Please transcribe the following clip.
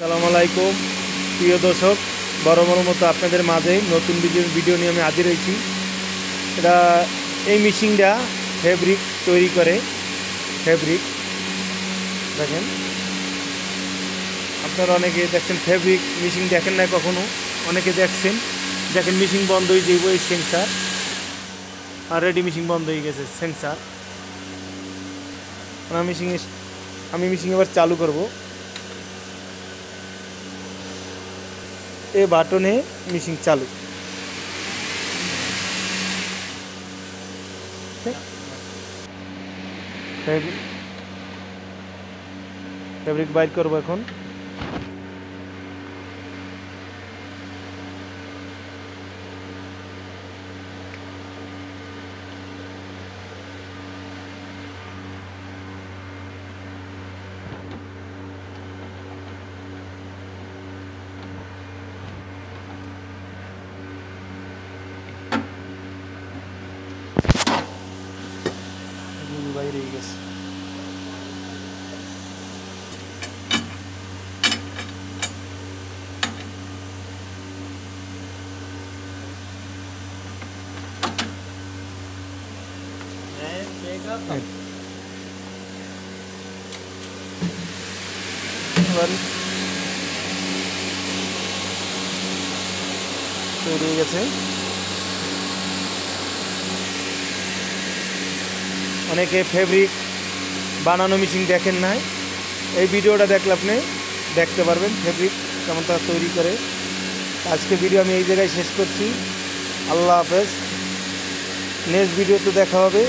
আসসালামু আলাইকুম প্রিয় দর্শক, বরাবরের মতো আপনাদের মাঝে নতুন ভিডিও নিয়ে আমি হাজির হয়েছি। এটা এই মেশিনটা ফেব্রিক তৈরি করে। ফেব্রিক দেখেন, আপনারা অনেকে দেখছেন ফেব্রিক মেশিন দেখেন না কখনো, অনেকে দেখছেন। দেখেন মেশিন বন্ধ হয়ে যাইব, এই সেন্সার আর রেডি মেশিন বন্ধ হয়ে গেছে সেন্সার। আমি মেশিন এবার চালু করব। এই বাটনে মেশিন চালু। ফেব্রিক বাইর করবো এখন। বাইরে গেছে। তৈরি হয়ে গেছে। অনেকে ফেব্রিক বানানো মেশিন দেখেন নাই, এই ভিডিওটা দেখলে আপনি দেখতে পারবেন ফেব্রিক কেমন তারা তৈরি করে। আজকে ভিডিও আমি এই জায়গায় শেষ করছি। আল্লাহ হাফেজ। নেক্সট ভিডিওতে দেখা হবে।